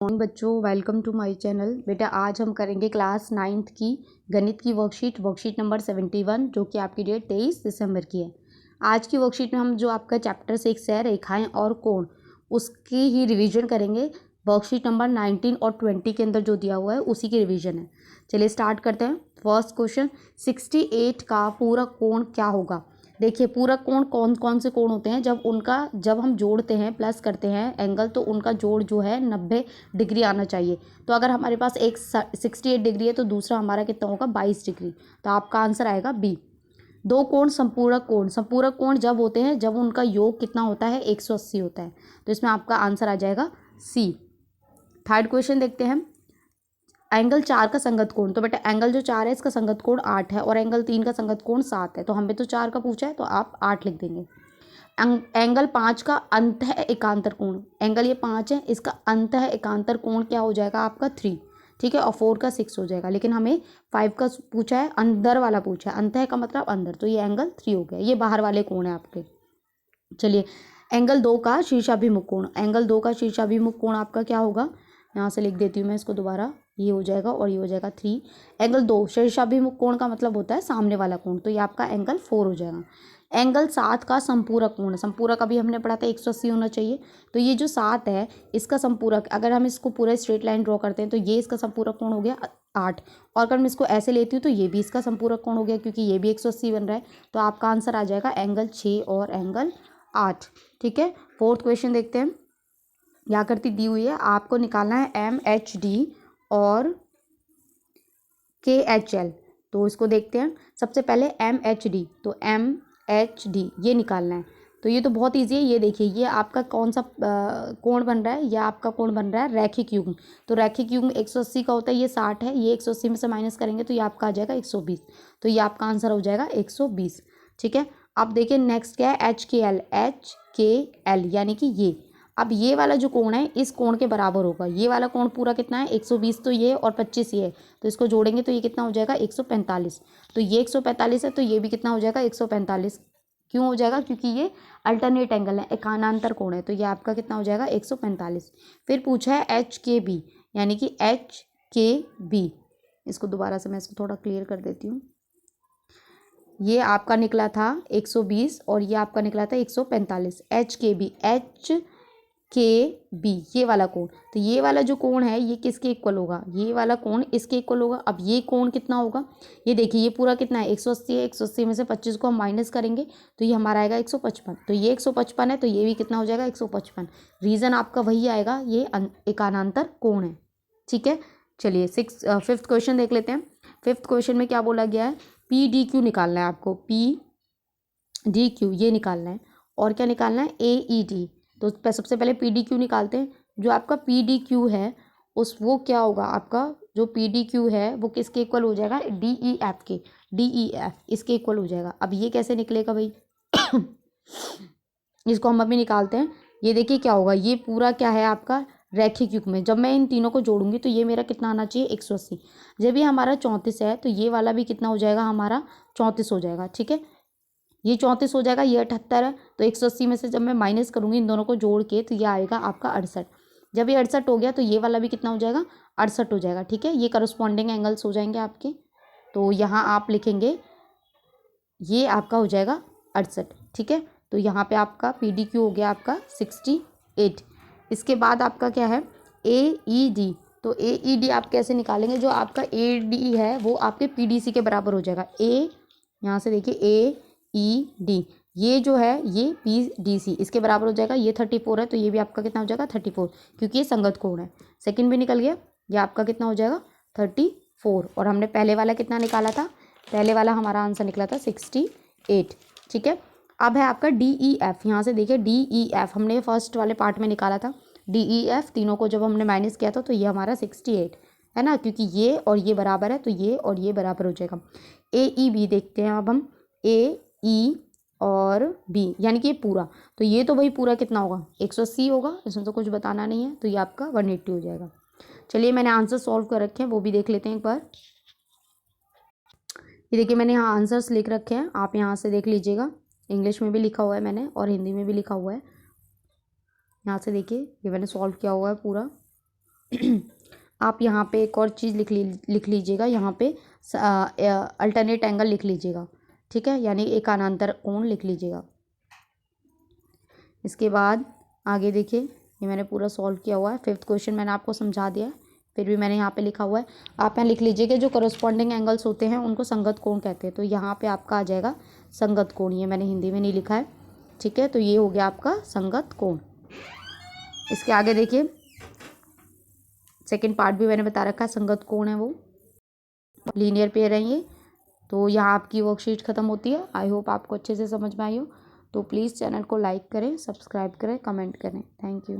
Morning बच्चों, welcome to my channel. बेटा आज हम करेंगे क्लास 9th की गणित की वर्कशीट नंबर 71 जो कि आपकी डेट 23 दिसंबर की है। आज की वर्कशीट में हम जो आपका चैप्टर 6 है रेखाएं और कोण, उसकी ही रिवीजन करेंगे। वर्कशीट नंबर 19 और 20 के अंदर जो दिया हुआ है उसी की रिवीजन है। चलिए स्टार्ट करते हैं। फर्स्ट क्वेश्चन, 68 का पूरक कोण क्या होगा। देखिए पूरक कोण कौन कौन से कोण होते हैं, जब हम जोड़ते हैं, प्लस करते हैं एंगल, तो उनका जोड़ जो है 90 डिग्री आना चाहिए। तो अगर हमारे पास एक 68 डिग्री है तो दूसरा हमारा कितना होगा 22 डिग्री। तो आपका आंसर आएगा बी। दो कोण संपूरक कोण जब होते हैं जब उनका योग कितना होता है 180 होता है। तो इसमें आपका आंसर आ जाएगा सी। थर्ड क्वेश्चन देखते हैं। एंगल 4 का संगत कोण, तो बेटा एंगल जो 4 है इसका संगत कोण 8 है और एंगल 3 का संगत कोण 7 है। तो हमें तो 4 का पूछा है तो आप 8 लिख देंगे। एंगल 5 का अंतः एकांतर कोण, एंगल ये 5 है, इसका अंतः एकांतर कोण क्या हो जाएगा आपका 3, ठीक है, और 4 का 6 हो जाएगा। लेकिन हमें 5 का पूछा है, अंदर वाला पूछा है, अंतः का मतलब अंदर, तो ये एंगल 3 हो गया। ये बाहर वाले कोण है आपके। चलिए एंगल 2 का शीर्षाभिमुख कोण, एंगल 2 का शीर्षाभिमुख कोण आपका क्या होगा, यहाँ से लिख देती हूँ मैं इसको दोबारा, ये हो जाएगा और ये हो जाएगा 3। एंगल 2 शीर्षाभिमुख कोण का मतलब होता है सामने वाला कोण, तो ये आपका एंगल 4 हो जाएगा। एंगल 7 का संपूरक कोण, संपूरक अभी हमने पढ़ा था 180 होना चाहिए, तो ये जो 7 है इसका संपूरक, अगर हम इसको पूरा स्ट्रेट लाइन ड्रॉ करते हैं तो ये इसका संपूरक कोण हो गया 8, और अगर मैं इसको ऐसे लेती हूँ तो ये भी इसका संपूरक कोण हो गया क्योंकि ये भी 180 बन रहा है। तो आपका आंसर आ जाएगा एंगल 6 और एंगल 8, ठीक है। फोर्थ क्वेश्चन देखते हैं। आकृति दी हुई है, आपको निकालना है MHD और KHL। तो इसको देखते हैं। सबसे पहले MHD, तो MHD ये निकालना है। तो ये तो बहुत ईजी है। ये देखिए ये आपका कौन सा कोण बन रहा है, या आपका कोण बन रहा है रैखिक युग्म। तो रैखिक युग्म 180 का होता है, ये 60 है, ये 180 में से माइनस करेंगे तो ये आपका आ जाएगा 120। तो ये आपका आंसर हो जाएगा 120, ठीक है। अब देखिए नेक्स्ट क्या है, HKL यानी कि ये, अब ये वाला जो कोण है इस कोण के बराबर होगा। ये वाला कोण पूरा कितना है 120, तो ये और 25 ये है, तो इसको जोड़ेंगे तो ये कितना हो जाएगा 145। तो ये 145 है तो ये भी कितना हो जाएगा 145। क्यों हो जाएगा, क्योंकि ये अल्टरनेट एंगल है, एकानांतर कोण है, तो ये आपका कितना हो जाएगा 145। फिर पूछा है HKB यानी कि HKB, इसको दोबारा से मैं इसको थोड़ा क्लियर कर देती हूँ। ये आपका निकला था 120 और ये आपका निकला था 145। HKB HKB ये वाला कोण, तो ये वाला जो कोण है ये किसके इक्वल होगा, ये वाला कोण इसके इक्वल होगा। अब ये कोण कितना होगा, ये देखिए ये पूरा कितना है 180 है, 180 में से 25 को हम माइनस करेंगे तो ये हमारा आएगा 155। तो ये 155 है तो ये भी कितना हो जाएगा 155। रीज़न आपका वही आएगा, ये एकानांतर कोण है, ठीक है। चलिए फिफ्थ क्वेश्चन देख लेते हैं। फिफ्थ क्वेश्चन में क्या बोला गया है, PDQ निकालना है आपको, PDQ ये निकालना है, और क्या निकालना है AED। तो सबसे पहले PDQ निकालते हैं। जो आपका PDQ है वो क्या होगा, आपका जो PDQ है वो किसके इक्वल हो जाएगा DEF के, DEF इसके इक्वल हो जाएगा। अब ये कैसे निकलेगा भाई इसको हम अभी निकालते हैं। ये देखिए क्या होगा, ये पूरा क्या है आपका रैखिक युग्म में, जब मैं इन तीनों को जोड़ूंगी तो ये मेरा कितना आना चाहिए 180। जब ये हमारा 34 है तो ये वाला भी कितना हो जाएगा हमारा 34 हो जाएगा, ठीक है। ये 34 हो जाएगा, ये 78 है, तो 180 में से जब मैं माइनस करूंगी इन दोनों को जोड़ के तो ये आएगा आपका 68। जब ये 68 हो गया तो ये वाला भी कितना हो जाएगा 68 हो जाएगा, ठीक है। ये करस्पॉन्डिंग एंगल्स हो जाएंगे आपके। तो यहाँ आप लिखेंगे ये आपका हो जाएगा 68, ठीक है। तो यहाँ पे आपका PDQ हो गया आपका 68। इसके बाद आपका क्या है AED। तो AED आप कैसे निकालेंगे, जो आपका AD है वो आपके PDC के बराबर हो जाएगा। यहाँ से देखिए AED ये जो है ये PDC इसके बराबर हो जाएगा। ये 34 है तो ये भी आपका कितना हो जाएगा 34, क्योंकि ये संगत कोण है। सेकंड भी निकल गया, ये आपका कितना हो जाएगा 34। और हमने पहले वाला कितना निकाला था, पहले वाला हमारा आंसर निकला था 68, ठीक है। अब है आपका DEF। यहाँ से देखिए DEF हमने फर्स्ट वाले पार्ट में निकाला था। DEF तीनों को जब हमने माइनस किया था तो ये हमारा 68 है ना, क्योंकि ये और ये बराबर है तो ये और ये बराबर हो जाएगा। AEB देखते हैं अब हम, AE और B यानी कि ये पूरा, तो ये तो भाई पूरा कितना होगा 180 होगा, इसमें तो कुछ बताना नहीं है, तो ये आपका 180 हो जाएगा। चलिए मैंने आंसर सॉल्व कर रखे हैं, वो भी देख लेते हैं एक बार। ये देखिए मैंने यहाँ आंसर्स लिख रखे हैं, आप यहाँ से देख लीजिएगा। इंग्लिश में भी लिखा हुआ है मैंने और हिंदी में भी लिखा हुआ है। यहाँ से देखिए ये मैंने सॉल्व किया हुआ है पूरा। आप यहाँ पे एक और चीज़ लिख लीजिएगा, यहाँ पे अल्टरनेट एंगल लिख लीजिएगा, ठीक है, यानी एकानांतर कोण लिख लीजिएगा। इसके बाद आगे देखिए, ये मैंने पूरा सॉल्व किया हुआ है। 5th क्वेश्चन मैंने आपको समझा दिया है, फिर भी मैंने यहाँ पे लिखा हुआ है। आप यहाँ लिख लीजिए कि जो करस्पॉन्डिंग एंगल्स होते हैं उनको संगत कोण कहते हैं। तो यहाँ पे आपका आ जाएगा संगत कोण, ये मैंने हिंदी में नहीं लिखा है, ठीक है। तो ये हो गया आपका संगत कोण। इसके आगे देखिए, सेकेंड पार्ट भी मैंने बता रखा है, संगत कोण है वो लीनियर पेयर है ये। तो यहाँ आपकी वर्कशीट ख़त्म होती है। आई होप आपको अच्छे से समझ में आई हो। तो प्लीज़ चैनल को लाइक करें, सब्सक्राइब करें, कमेंट करें। Thank you.